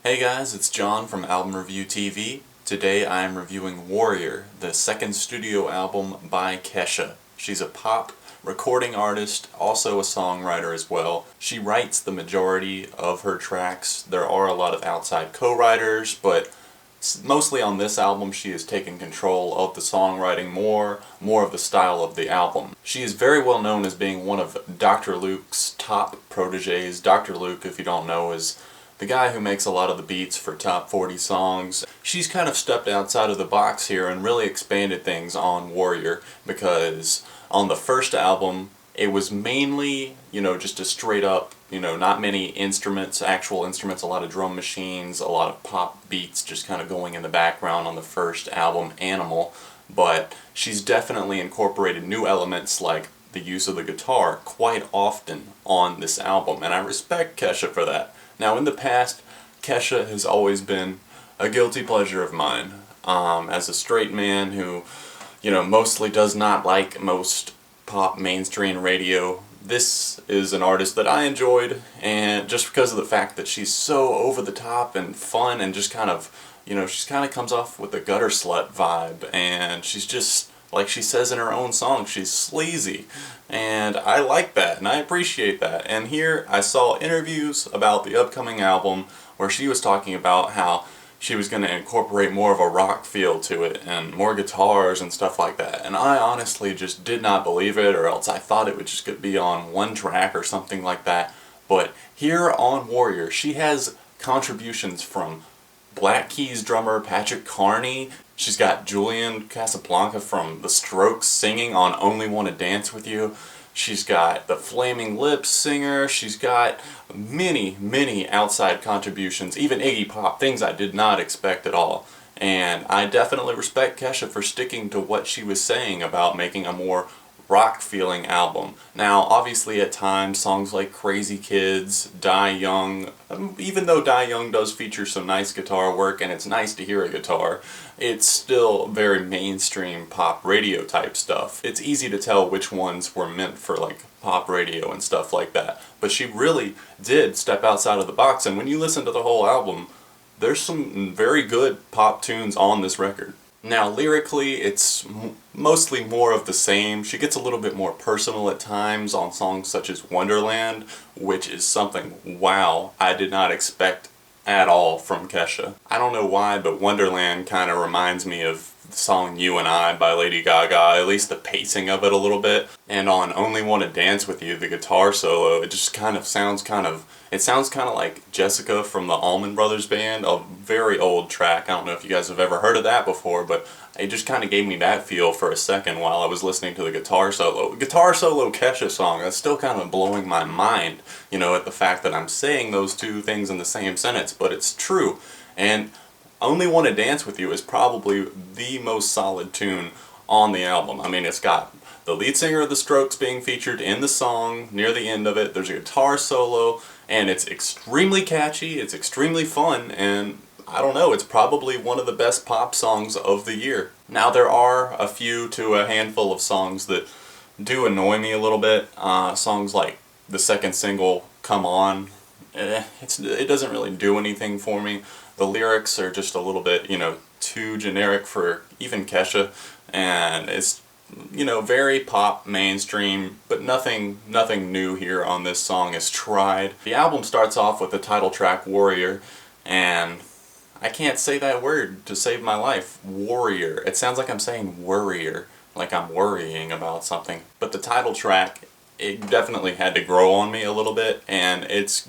Hey guys, it's John from Album Review TV. Today I am reviewing Warrior, the second studio album by Kesha. She's a pop recording artist, also a songwriter as well. She writes the majority of her tracks. There are a lot of outside co-writers, but mostly on this album she has taken control of the songwriting more of the style of the album. She is very well known as being one of Dr. Luke's top proteges. Dr. Luke, if you don't know, is the guy who makes a lot of the beats for top 40 songs. She's kind of stepped outside of the box here and really expanded things on Warrior, because on the first album it was mainly, just a straight up, not many instruments, actual instruments, a lot of drum machines, a lot of pop beats just kind of going in the background on the first album, Animal. But she's definitely incorporated new elements like the use of the guitar quite often on this album, and I respect Kesha for that. Now, in the past, Kesha has always been a guilty pleasure of mine. As a straight man who, mostly does not like most pop mainstream radio, this is an artist that I enjoyed, and just because of the fact that she's so over the top and fun and just kind of, she kind of comes off with a gutter slut vibe, and she's just, like she says in her own song, she's sleazy. And I like that, and I appreciate that. And here I saw interviews about the upcoming album where she was talking about how she was going to incorporate more of a rock feel to it and more guitars and stuff like that. And I honestly just did not believe it, or else I thought it would just be on one track or something like that. But here on Warrior, she has contributions from Black Keys drummer Patrick Carney. She's got Julian Casablanca from The Strokes singing on Only Wanna Dance With You. She's got the Flaming Lips singer. She's got many outside contributions, even Iggy Pop, things I did not expect at all. And I definitely respect Kesha for sticking to what she was saying about making a more rock-feeling album. Now, obviously at times, songs like Crazy Kids, Die Young, even though Die Young does feature some nice guitar work and it's nice to hear a guitar, it's still very mainstream pop radio type stuff. It's easy to tell which ones were meant for like pop radio and stuff like that. But she really did step outside of the box, and when you listen to the whole album, there's some very good pop tunes on this record. Now, lyrically, it's mostly more of the same. She gets a little bit more personal at times on songs such as Wonderland, which is something, wow, I did not expect at all from Kesha. I don't know why, but Wonderland kind of reminds me of the song You and I by Lady Gaga, at least the pacing of it a little bit. And on Only Wanna Dance With You, the guitar solo, it just kind of sounds like Jessica from the Allman Brothers Band, a very old track. I don't know if you guys have ever heard of that before, but it just kind of gave me that feel for a second while I was listening to the guitar solo. Guitar solo Kesha song, that's still kind of blowing my mind, at the fact that I'm saying those two things in the same sentence, but it's true. And Only Wanna Dance With You is probably the most solid tune on the album. I mean, it's got the lead singer of The Strokes being featured in the song near the end of it. There's a guitar solo, and it's extremely catchy, it's extremely fun, and I don't know, it's probably one of the best pop songs of the year. Now, there are a few to a handful of songs that do annoy me a little bit. Songs like the second single, Come On, it doesn't really do anything for me. The lyrics are just a little bit, too generic for even Kesha, and it's, very pop, mainstream, but nothing new here on this song is tried. The album starts off with the title track, Warrior, and I can't say that word to save my life. Warrior. It sounds like I'm saying worrier, like I'm worrying about something. But the title track, it definitely had to grow on me a little bit, and it's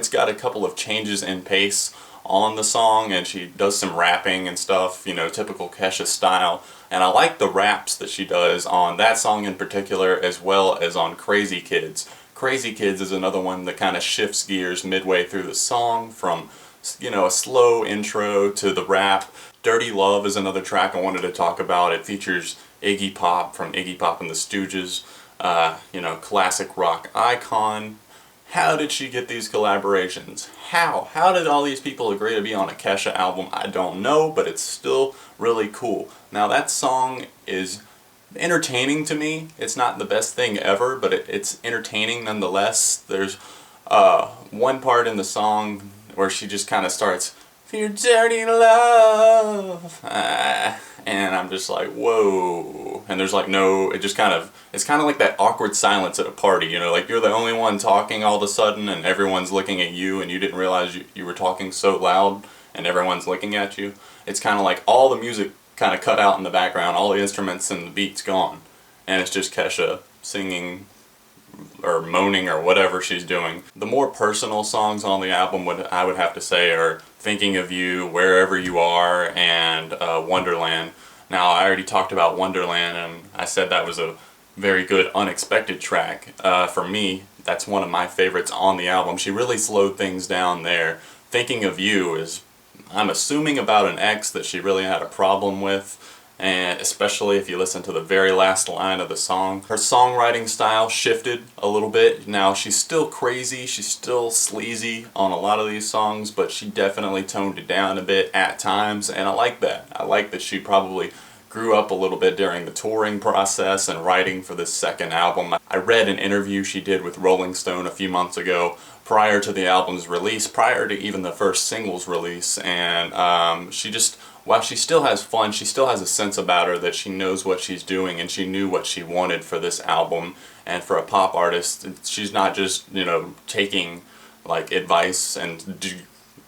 got a couple of changes in pace on the song, and she does some rapping and stuff, typical Kesha style. And I like the raps that she does on that song in particular, as well as on Crazy Kids. Crazy Kids is another one that kind of shifts gears midway through the song from, a slow intro to the rap. Dirty Love is another track I wanted to talk about. It features Iggy Pop from Iggy Pop and the Stooges, classic rock icon. How did she get these collaborations? How? How did all these people agree to be on a Kesha album? I don't know, but it's still really cool. Now, that song is entertaining to me. It's not the best thing ever, but it's entertaining nonetheless. There's one part in the song where she just kind of starts, "Your dirty love," and I'm just like, whoa. And there's like no, it's kind of like that awkward silence at a party, you know, like you're the only one talking all of a sudden and everyone's looking at you and you didn't realize you were talking so loud and everyone's looking at you. It's kind of like all the music kind of cut out in the background, all the instruments and the beats gone, and it's just Kesha singing or moaning or whatever she's doing. The more personal songs on the album, I would have to say, are Thinking of You, Wherever You Are, and Wonderland. Now, I already talked about Wonderland, and I said that was a very good unexpected track. For me, that's one of my favorites on the album. She really slowed things down there. Thinking of You is, I'm assuming, about an ex that she really had a problem with, and especially if you listen to the very last line of the song. Her songwriting style shifted a little bit. Now, she's still crazy, she's still sleazy on a lot of these songs, but she definitely toned it down a bit at times, and I like that. I like that she probably grew up a little bit during the touring process and writing for this second album. I read an interview she did with Rolling Stone a few months ago, prior to the album's release, prior to even the first single's release, and she just, while she still has fun, she still has a sense about her that she knows what she's doing, and she knew what she wanted for this album. And for a pop artist, she's not just, you know, taking like advice and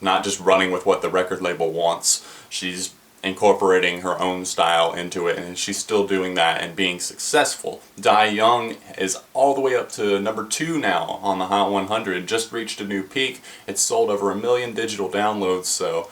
not just running with what the record label wants. She's incorporating her own style into it, and she's still doing that and being successful. Die Young is all the way up to number 2 now on the Hot 100, just reached a new peak. It's sold over 1 million digital downloads, so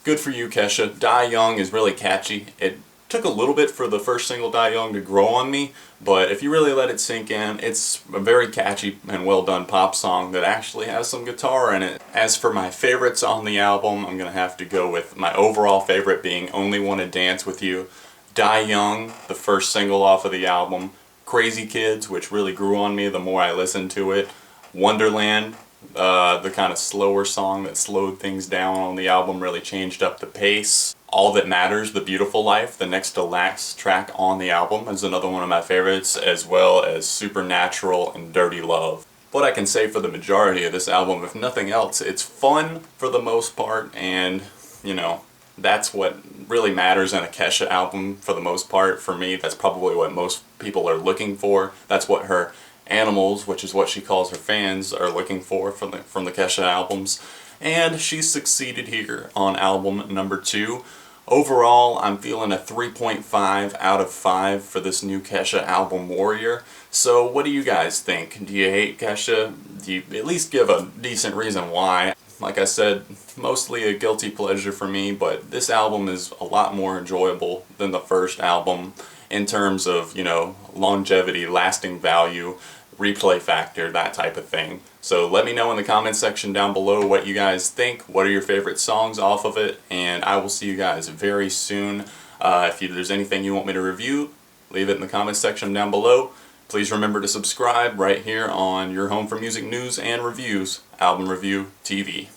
good for you, Kesha. Die Young is really catchy. It took a little bit for the first single, Die Young, to grow on me, but if you really let it sink in, it's a very catchy and well done pop song that actually has some guitar in it. As for my favorites on the album, I'm going to have to go with my overall favorite being Only Wanna Dance With You, Die Young, the first single off of the album, Crazy Kids, which really grew on me the more I listened to it, Wonderland, the kind of slower song that slowed things down on the album, really changed up the pace. All That Matters, The Beautiful Life, the next to last track on the album, is another one of my favorites, as well as Supernatural and Dirty Love. What I can say for the majority of this album, if nothing else, it's fun for the most part, and, you know, that's what really matters in a Kesha album for the most part. For me, that's probably what most people are looking for. That's what her animals, which is what she calls her fans, are looking for from the Kesha albums. And she succeeded here on album number 2. Overall, I'm feeling a 3.5 out of 5 for this new Kesha album, Warrior. So what do you guys think? Do you hate Kesha? Do you at least give a decent reason why? Like I said, mostly a guilty pleasure for me, but this album is a lot more enjoyable than the first album in terms of, you know, longevity, lasting value, replay factor, that type of thing. So let me know in the comments section down below what you guys think. What are your favorite songs off of it? And I will see you guys very soon. If there's anything you want me to review, leave it in the comments section down below. Please remember to subscribe right here on your home for music news and reviews, Album Review TV.